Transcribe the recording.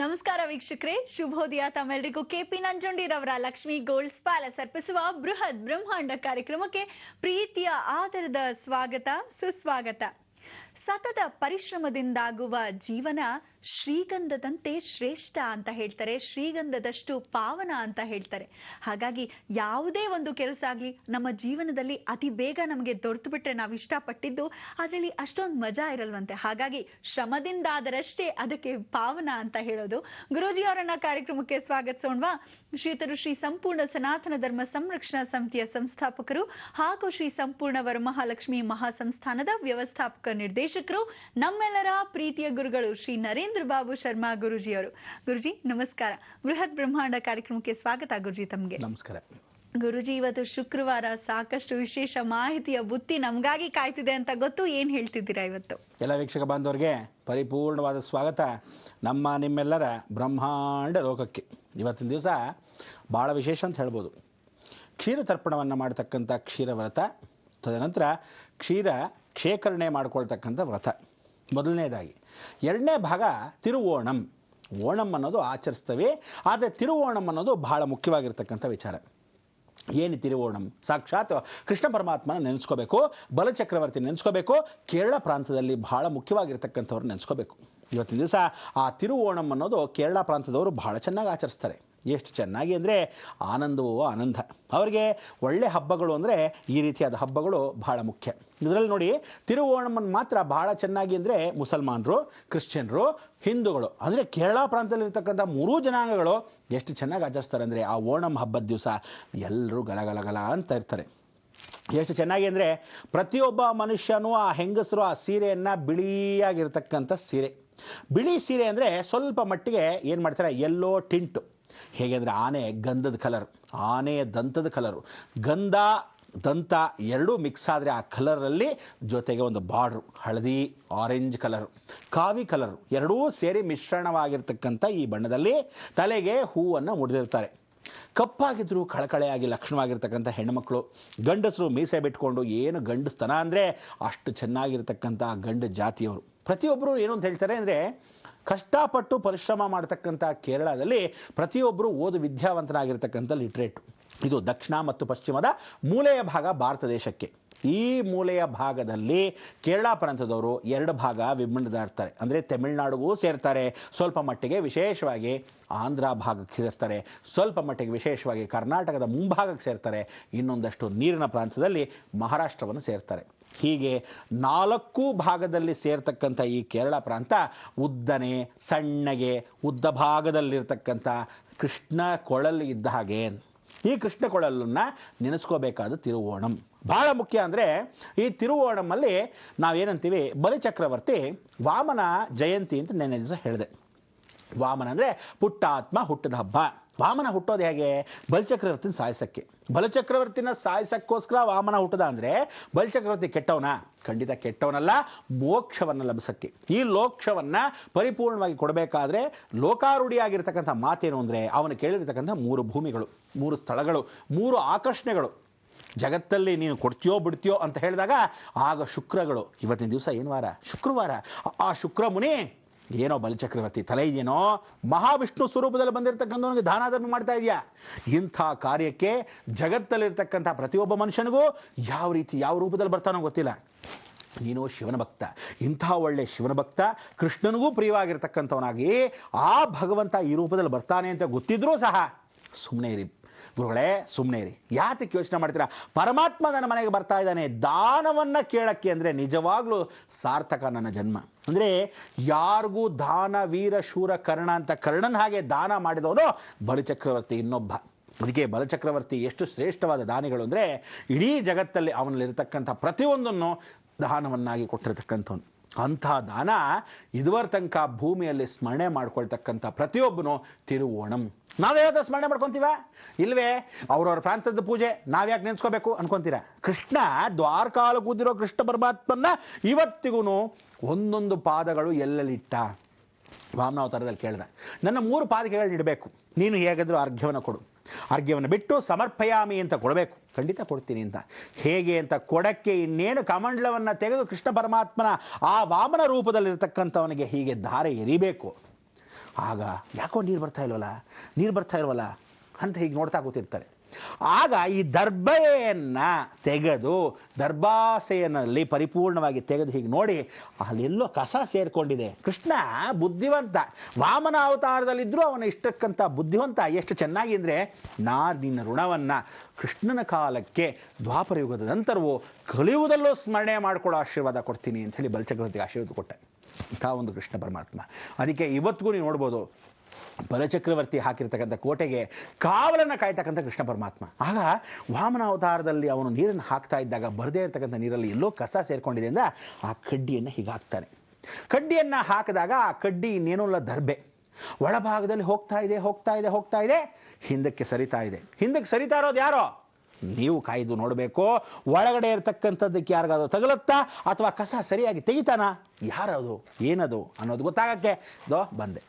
ನಮಸ್ಕಾರ ವೀಕ್ಷಕರೇ, ಶುಭೋದಯ. ತಮ್ಮೆಲ್ಲರಿಗೂ ಕೆಪಿ ನಂಜುಂಡಿರವರ ಲಕ್ಷ್ಮಿ ಗೋಲ್ಡ್ಸ್ ಪ್ಯಾಲೇಸ್ ಅರ್ಪಿಸುವ ಬೃಹತ್ ಬ್ರಹ್ಮಾಂಡ ಕಾರ್ಯಕ್ರಮಕ್ಕೆ ಪ್ರೀತಿಯ ಆದರದ ಸ್ವಾಗತ, ಸುಸ್ವಾಗತ. ಸತತ ಪರಿಶ್ರಮದಿಂದಾಗುವ ಜೀವನ ಶ್ರೀಗಂಧದಂತೆ ಶ್ರೇಷ್ಠ ಅಂತ ಹೇಳ್ತಾರೆ, ಶ್ರೀಗಂಧದಷ್ಟು ಪಾವನ ಅಂತ ಹೇಳ್ತಾರೆ. ಹಾಗಾಗಿ ಯಾವುದೇ ಒಂದು ಕೆಲಸ ಆಗ್ಲಿ ನಮ್ಮ ಜೀವನದಲ್ಲಿ ಅತಿ ಬೇಗ ನಮಗೆ ದೊರೆತು ಬಿಟ್ರೆ ನಾವು ಇಷ್ಟಪಟ್ಟಿದ್ದು ಅದರಲ್ಲಿ ಅಷ್ಟೊಂದು ಮಜಾ ಇರಲ್ವಂತೆ. ಹಾಗಾಗಿ ಶ್ರಮದಿಂದಾದರಷ್ಟೇ ಅದಕ್ಕೆ ಪಾವನ ಅಂತ ಹೇಳೋದು. ಗುರೂಜಿ ಅವರನ್ನ ಕಾರ್ಯಕ್ರಮಕ್ಕೆ ಸ್ವಾಗತಿಸೋಣವಾ? ಶ್ರೀತರು ಶ್ರೀ ಸಂಪೂರ್ಣ ಸನಾತನ ಧರ್ಮ ಸಂರಕ್ಷಣಾ ಸಮಿತಿಯ ಸಂಸ್ಥಾಪಕರು ಹಾಗೂ ಶ್ರೀ ಸಂಪೂರ್ಣ ವರಮಹಾಲಕ್ಷ್ಮಿ ಮಹಾಸಂಸ್ಥಾನದ ವ್ಯವಸ್ಥಾಪಕ ನಿರ್ದೇಶಕರು, ನಮ್ಮೆಲ್ಲರ ಪ್ರೀತಿಯ ಗುರುಗಳು ಶ್ರೀ ನರೇಂದ್ರ ಬಾಬು ಶರ್ಮಾ ಗುರುಜಿ ಅವರು. ಗುರುಜಿ ನಮಸ್ಕಾರ. ಬೃಹತ್ ಬ್ರಹ್ಮಾಂಡ ಕಾರ್ಯಕ್ರಮಕ್ಕೆ ಸ್ವಾಗತ ಗುರುಜಿ. ತಮ್ಗೆ ನಮಸ್ಕಾರ ಗುರುಜಿ. ಇವತ್ತು ಶುಕ್ರವಾರ, ಸಾಕಷ್ಟು ವಿಶೇಷ ಮಾಹಿತಿಯ ಬುತ್ತಿ ನಮ್ಗಾಗಿ ಕಾಯ್ತಿದೆ ಅಂತ ಗೊತ್ತು. ಏನ್ ಹೇಳ್ತಿದ್ದೀರಾ ಇವತ್ತು? ಎಲ್ಲ ವೀಕ್ಷಕ ಬಾಂಧವರಿಗೆ ಪರಿಪೂರ್ಣವಾದ ಸ್ವಾಗತ ನಮ್ಮ ನಿಮ್ಮೆಲ್ಲರ ಬ್ರಹ್ಮಾಂಡ ಲೋಕಕ್ಕೆ. ಇವತ್ತಿನ ದಿವಸ ಬಹಳ ವಿಶೇಷ ಅಂತ ಹೇಳ್ಬೋದು. ಕ್ಷೀರ ತರ್ಪಣವನ್ನು ಮಾಡತಕ್ಕಂಥ ಕ್ಷೀರವ್ರತ, ತದನಂತರ ಕ್ಷೀರ ಕ್ಷೇಕರಣೆ ಮಾಡ್ಕೊಳ್ತಕ್ಕಂಥ ವ್ರತ ಮೊದಲನೇದಾಗಿ. ಎರಡನೇ ಭಾಗ ತಿರುವೋಣಂ. ಓಣಂ ಅನ್ನೋದು ಆಚರಿಸ್ತೇವೆ, ಆದರೆ ತಿರುವೋಣಂ ಅನ್ನೋದು ಬಹಳ ಮುಖ್ಯವಾಗಿರ್ತಕ್ಕಂಥ ವಿಚಾರ. ಏನು ತಿರುವೋಣಂ? ಸಾಕ್ಷಾತ್ ಕೃಷ್ಣ ಪರಮಾತ್ಮನ ನೆನೆಸ್ಕೋಬೇಕು, ಬಲಚಕ್ರವರ್ತಿ ನೆನೆಸ್ಕೋಬೇಕು, ಕೇರಳ ಪ್ರಾಂತದಲ್ಲಿ ಬಹಳ ಮುಖ್ಯವಾಗಿರ್ತಕ್ಕಂಥವ್ರು ನೆನೆಸ್ಕೋಬೇಕು. ಇವತ್ತಿನ ದಿವಸ ಆ ತಿರುವೋಣಂ ಅನ್ನೋದು ಕೇರಳ ಪ್ರಾಂತದವರು ಬಹಳ ಚೆನ್ನಾಗಿ ಆಚರಿಸ್ತಾರೆ. ಎಷ್ಟು ಚೆನ್ನಾಗಿ ಅಂದರೆ ಆನಂದವೋ ಆನಂದ. ಅವರಿಗೆ ಒಳ್ಳೆ ಹಬ್ಬಗಳು ಅಂದರೆ ಈ ರೀತಿಯಾದ ಹಬ್ಬಗಳು ಬಹಳ ಮುಖ್ಯ. ಇದರಲ್ಲಿ ನೋಡಿ, ತಿರುವೋಣಮನ್ನು ಮಾತ್ರ ಬಹಳ ಚೆನ್ನಾಗಿ ಅಂದರೆ ಮುಸಲ್ಮಾನರು, ಕ್ರಿಶ್ಚಿಯನ್ರು, ಹಿಂದೂಗಳು ಅಂದರೆ ಕೇರಳ ಪ್ರಾಂತದಲ್ಲಿರ್ತಕ್ಕಂಥ ಮೂರೂ ಜನಾಂಗಗಳು ಎಷ್ಟು ಚೆನ್ನಾಗಿ ಆಚರಿಸ್ತಾರೆ ಅಂದರೆ ಆ ಓಣಂ ಹಬ್ಬದ ದಿವಸ ಎಲ್ಲರೂ ಗಲಗಲಗಲ ಅಂತ ಇರ್ತಾರೆ. ಎಷ್ಟು ಚೆನ್ನಾಗಿ ಅಂದರೆ ಪ್ರತಿಯೊಬ್ಬ ಮನುಷ್ಯನೂ ಆ ಹೆಂಗಸರು ಆ ಸೀರೆಯನ್ನು ಬಿಳಿಯಾಗಿರ್ತಕ್ಕಂಥ ಸೀರೆ, ಬಿಳಿ ಸೀರೆ ಅಂದರೆ ಸ್ವಲ್ಪ ಮಟ್ಟಿಗೆ ಏನು ಮಾಡ್ತಾರೆ, ಯೆಲ್ಲೋ ಟಿಂಟು. ಹೇಗೆ ಅಂದರೆ ಆನೆ ಗಂಧದ ಕಲರ್, ಆನೆಯ ದಂತದ ಕಲರು, ಗಂಧ ದಂತ ಎರಡೂ ಮಿಕ್ಸ್ ಆದರೆ ಆ ಕಲರಲ್ಲಿ ಜೊತೆಗೆ ಒಂದು ಬಾರ್ಡ್ರು ಹಳದಿ, ಆರೆಂಜ್ ಕಲರು, ಕಾವಿ ಕಲರು ಎರಡೂ ಸೇರಿ ಮಿಶ್ರಣವಾಗಿರ್ತಕ್ಕಂಥ ಈ ಬಣ್ಣದಲ್ಲಿ ತಲೆಗೆ ಹೂವನ್ನು ಮುಡಿದಿರ್ತಾರೆ. ಕಪ್ಪಾಗಿದ್ರು ಕಳಕಳೆಯಾಗಿ ಲಕ್ಷಣವಾಗಿರ್ತಕ್ಕಂಥ ಹೆಣ್ಣುಮಕ್ಕಳು, ಗಂಡಸರು ಮೀಸೆ ಬಿಟ್ಕೊಂಡು ಏನು ಗಂಡಸ್ತನ ಅಂದರೆ ಅಷ್ಟು ಚೆನ್ನಾಗಿರ್ತಕ್ಕಂಥ ಗಂಡು ಜಾತಿಯವರು. ಪ್ರತಿಯೊಬ್ಬರು ಏನು ಅಂತ ಹೇಳ್ತಾರೆ ಅಂದರೆ, ಕಷ್ಟಪಟ್ಟು ಪರಿಶ್ರಮ ಮಾಡತಕ್ಕಂಥ ಕೇರಳದಲ್ಲಿ ಪ್ರತಿಯೊಬ್ಬರು ಓದು ವಿದ್ಯಾವಂತನಾಗಿರ್ತಕ್ಕಂಥ ಲಿಟ್ರೇಟ್. ಇದು ದಕ್ಷಿಣ ಮತ್ತು ಪಶ್ಚಿಮದ ಮೂಲೆಯ ಭಾಗ ಭಾರತ ದೇಶಕ್ಕೆ. ಈ ಮೂಲೆಯ ಭಾಗದಲ್ಲಿ ಕೇರಳ ಪ್ರಾಂತದವರು ಎರಡು ಭಾಗ ವಿಭಜಿಸ್ತಾರೆ. ಅಂದರೆ ತಮಿಳುನಾಡಿಗೂ ಸೇರ್ತಾರೆ, ಸ್ವಲ್ಪ ಮಟ್ಟಿಗೆ ವಿಶೇಷವಾಗಿ ಆಂಧ್ರ ಭಾಗಕ್ಕೆ ಸೇರಿಸ್ತಾರೆ, ಸ್ವಲ್ಪ ಮಟ್ಟಿಗೆ ವಿಶೇಷವಾಗಿ ಕರ್ನಾಟಕದ ಮುಂಭಾಗಕ್ಕೆ ಸೇರ್ತಾರೆ, ಇನ್ನೊಂದಷ್ಟು ನೀರಿನ ಪ್ರಾಂತದಲ್ಲಿ ಮಹಾರಾಷ್ಟ್ರವನ್ನು ಸೇರ್ತಾರೆ. ಹೀಗೆ 4 ಭಾಗದಲ್ಲಿ ಸೇರ್ತಕ್ಕಂಥ ಈ ಕೇರಳ ಪ್ರಾಂತ ಉದ್ದನೆ, ಸಣ್ಣಗೆ, ಉದ್ದ ಭಾಗದಲ್ಲಿರ್ತಕ್ಕಂಥ ಕೃಷ್ಣ ಕೊಳಲು ಇದ್ದ ಹಾಗೆ. ಈ ಕೃಷ್ಣ ಕೊಳಲನ್ನು ನೆನೆಸ್ಕೋಬೇಕಾದ ತಿರುವೋಣಂ ಬಹಳ ಮುಖ್ಯ. ಅಂದರೆ ಈ ತಿರುವೋಣಮಲ್ಲಿ ನಾವೇನಂತೀವಿ, ಬಲಿಚಕ್ರವರ್ತಿ ವಾಮನ ಜಯಂತಿ ಅಂತ ನೆನ್ನೆ ದಿವಸ ಹೇಳಿದೆ. ವಾಮನ ಅಂದರೆ ಪುಟ್ಟ ಆತ್ಮ, ಹುಟ್ಟದ ಹಬ್ಬ. ವಾಮನ ಹುಟ್ಟೋದು ಹೇಗೆ? ಬಲಿಚಕ್ರವರ್ತಿನ ಸಾಯಿಸಕ್ಕೆ. ಬಲಿಚಕ್ರವರ್ತಿನ ಸಾಯಿಸಕ್ಕೋಸ್ಕರ ವಾಮನ ಹುಟ್ಟದ ಅಂದರೆ ಬಲಿಚಕ್ರವರ್ತಿ ಕೆಟ್ಟವನ? ಖಂಡಿತ ಕೆಟ್ಟವನಲ್ಲ, ಮೋಕ್ಷವನ್ನು ಲಭಿಸಕ್ಕೆ. ಈ ಮೋಕ್ಷವನ್ನು ಪರಿಪೂರ್ಣವಾಗಿ ಕೊಡಬೇಕಾದ್ರೆ ಲೋಕಾರೂಢಿಯಾಗಿರ್ತಕ್ಕಂಥ ಮಾತೇನು ಅಂದರೆ, ಅವನು ಕೇಳಿರ್ತಕ್ಕಂಥ 3 ಭೂಮಿಗಳು, 3 ಸ್ಥಳಗಳು, 3 ಆಕರ್ಷಣೆಗಳು ಜಗತ್ತಲ್ಲಿ ನೀನು ಕೊಡ್ತೀಯೋ ಬಿಡ್ತೀಯೋ ಅಂತ ಹೇಳಿದಾಗ ಆಗ ಶುಕ್ರಗಳು. ಇವತ್ತಿನ ದಿವಸ ಏನು ವಾರ? ಶುಕ್ರವಾರ. ಆ ಶುಕ್ರ ಮುನಿ ಏನೋ ಬಲಿಚಕ್ರವರ್ತಿ ತಲೆ ಇದೆಯೇನೋ, ಮಹಾವಿಷ್ಣು ಸ್ವರೂಪದಲ್ಲಿ ಬಂದಿರತಕ್ಕಂಥವನಿಗೆ ದಾನ ಧರ್ಮ ಮಾಡ್ತಾ ಇದೆಯಾ? ಇಂಥ ಕಾರ್ಯಕ್ಕೆ ಜಗತ್ತಲ್ಲಿರ್ತಕ್ಕಂಥ ಪ್ರತಿಯೊಬ್ಬ ಮನುಷ್ಯನಿಗೂ ಯಾವ ರೀತಿ ಯಾವ ರೂಪದಲ್ಲಿ ಬರ್ತಾನೋ ಗೊತ್ತಿಲ್ಲ. ನೀನು ಶಿವನ ಭಕ್ತ, ಇಂಥ ಒಳ್ಳೆ ಶಿವನ ಭಕ್ತ, ಕೃಷ್ಣನಿಗೂ ಪ್ರಿಯವಾಗಿರ್ತಕ್ಕಂಥವನಾಗಿ ಆ ಭಗವಂತ ಈ ರೂಪದಲ್ಲಿ ಬರ್ತಾನೆ ಅಂತ ಗೊತ್ತಿದ್ರೂ ಸಹ ಸುಮ್ಮನೆ ಇರಿ ಗುರುಗಳೇ, ಸುಮ್ಮನೆ ಇರಿ. ಯಾತಕ್ಕೆ ಯೋಚನೆ ಮಾಡ್ತೀರಾ? ಪರಮಾತ್ಮ ನನ್ನ ಮನೆಗೆ ಬರ್ತಾ ಇದ್ದಾನೆ ದಾನವನ್ನು ಕೇಳಕ್ಕೆ ಅಂದರೆ ನಿಜವಾಗ್ಲೂ ಸಾರ್ಥಕ ನನ್ನ ಜನ್ಮ. ಅಂದರೆ ಯಾರಿಗೂ ದಾನ ವೀರ ಶೂರ ಕರ್ಣ ಅಂತ ಕರ್ಣನ ಹಾಗೆ ದಾನ ಮಾಡಿದವನು ಬಲಿಚಕ್ರವರ್ತಿ ಇನ್ನೊಬ್ಬ. ಅದಕ್ಕೆ ಬಲಿಚಕ್ರವರ್ತಿ ಎಷ್ಟು ಶ್ರೇಷ್ಠವಾದ ದಾನಿಗಳು ಅಂದರೆ, ಇಡೀ ಜಗತ್ತಲ್ಲಿ ಅವನಲ್ಲಿರ್ತಕ್ಕಂಥ ಪ್ರತಿಯೊಂದನ್ನು ದಾನವನ್ನಾಗಿ ಕೊಟ್ಟಿರ್ತಕ್ಕಂಥವನು. ಅಂಥ ದಾನ ಇದುವರ ತನಕ ಭೂಮಿಯಲ್ಲಿ ಸ್ಮರಣೆ ಮಾಡ್ಕೊಳ್ತಕ್ಕಂಥ ಪ್ರತಿಯೊಬ್ಬನು ತಿರುವೋಣಂ. ನಾವ್ಯಾವ್ದು ಸ್ಮರಣೆ ಮಾಡ್ಕೊತೀವ? ಇಲ್ವೇ? ಅವ್ರವ್ರ ಪ್ರಾಂತದ ಪೂಜೆ ನಾವ್ಯಾಕೆ ನೆನೆಸ್ಕೋಬೇಕು ಅನ್ಕೊಂತೀರ? ಕೃಷ್ಣ ದ್ವಾರಕಾಲ ಕೂದಿರೋ ಕೃಷ್ಣ ಪರಮಾತ್ಮನ್ನ ಇವತ್ತಿಗೂ ಒಂದೊಂದು ಪಾದಗಳು ಎಲ್ಲೆಲ್ಲಿಟ್ಟ? ವಾಮನಾವತಾರದಲ್ಲಿ ಕೇಳ್ದ, ನನ್ನ 3 ಪಾದಕೆಗಳು ಇಡಬೇಕು, ನೀನು ಹೇಗಾದರೂ ಅರ್ಘ್ಯವನ್ನು ಕೊಡು. ಅರ್ಘ್ಯವನ್ನು ಬಿಟ್ಟು ಸಮರ್ಪಯಾಮಿ ಅಂತ ಕೊಡಬೇಕು. ಖಂಡಿತ ಕೊಡ್ತೀನಿ ಅಂತ. ಹೇಗೆ ಅಂತ ಕೊಡಕ್ಕೆ ಇನ್ನೇನು ಕಮಂಡಲವನ್ನು ತೆಗೆದು ಕೃಷ್ಣ ಪರಮಾತ್ಮನ ಆ ವಾಮನ ರೂಪದಲ್ಲಿರ್ತಕ್ಕಂಥವನಿಗೆ ಹೀಗೆ ಧಾರೆ ಎರಿಬೇಕು. ಆಗ ಯಾಕೋ ನೀರು ಬರ್ತಾ ಇಲ್ವಲ್ಲ ಅಂತ ಹೀಗೆ ನೋಡ್ತಾ ಕೂತಿರ್ತಾರೆ. ಆಗ ಈ ದರ್ಬೆಯನ್ನು ತೆಗೆದು ದರ್ಭಾಸೆಯಲ್ಲಿ ಪರಿಪೂರ್ಣವಾಗಿ ತೆಗೆದು ಹೀಗೆ ನೋಡಿ ಅಲ್ಲೆಲ್ಲೋ ಕಸ ಸೇರಿಕೊಂಡಿದೆ. ಕೃಷ್ಣ ಬುದ್ಧಿವಂತ, ವಾಮನ ಅವತಾರದಲ್ಲಿದ್ದರೂ ಅವನ ಇಷ್ಟಕ್ಕಂಥ ಬುದ್ಧಿವಂತ. ಎಷ್ಟು ಚೆನ್ನಾಗಿ ಅಂದರೆ, ನಿನ್ನ ಋಣವನ್ನು ಕೃಷ್ಣನ ಕಾಲಕ್ಕೆ ದ್ವಾಪರ ಯುಗದ ನಂತರವೂ ಕಲಿಯುವುದಲ್ಲೂ ಸ್ಮರಣೆ ಮಾಡಿಕೊಳ್ಳೋ ಆಶೀರ್ವಾದ ಕೊಡ್ತೀನಿ ಅಂತ ಹೇಳಿ ಬಲಚಕ್ರವರ್ತಿಗೆ ಆಶೀರ್ವಾದ ಕೊಟ್ಟೆ. ಇಂಥ ಒಂದು ಕೃಷ್ಣ ಪರಮಾತ್ಮ. ಅದಕ್ಕೆ ಇವತ್ತಿಗೂ ನೀವು ನೋಡ್ಬೋದು, ಬಲಚಕ್ರವರ್ತಿ ಹಾಕಿರ್ತಕ್ಕಂಥ ಕೋಟೆಗೆ ಕಾವಲನ್ನು ಕಾಯ್ತಕ್ಕಂಥ ಕೃಷ್ಣ ಪರಮಾತ್ಮ. ಆಗ ವಾಮನ ಅವತಾರದಲ್ಲಿ ಅವನು ನೀರನ್ನು ಹಾಕ್ತಾ ಇದ್ದಾಗ ಬರದೇ ಇರತಕ್ಕಂಥ ನೀರಲ್ಲಿ ಎಲ್ಲೋ ಕಸ ಸೇರ್ಕೊಂಡಿದೆ ಅಂದ ಆ ಕಡ್ಡಿಯನ್ನು ಹೀಗೆ ಹಾಕ್ತಾನೆ. ಕಡ್ಡಿಯನ್ನು ಹಾಕಿದಾಗ ಆ ಕಡ್ಡಿ ಇನ್ನೇನೂ ಅಲ್ಲ, ದರ್ಬೆ ಒಳಭಾಗದಲ್ಲಿ ಹೋಗ್ತಾ ಇದೆ, ಹಿಂದಕ್ಕೆ ಸರಿತಾ ಇರೋದು ಯಾರೋ? ನೀವು ಕಾಯ್ದು ನೋಡಬೇಕು. ಒಳಗಡೆ ಇರತಕ್ಕಂಥದ್ದಕ್ಕೆ ಯಾರಿಗಾದ್ರು ತಗಲುತ್ತಾ ಅಥವಾ ಕಸ ಸರಿಯಾಗಿ ತೆಗಿತಾನ, ಯಾರದು ಏನದು ಅನ್ನೋದು ಗೊತ್ತಾಗಕ್ಕೆ ಬಂದೆ.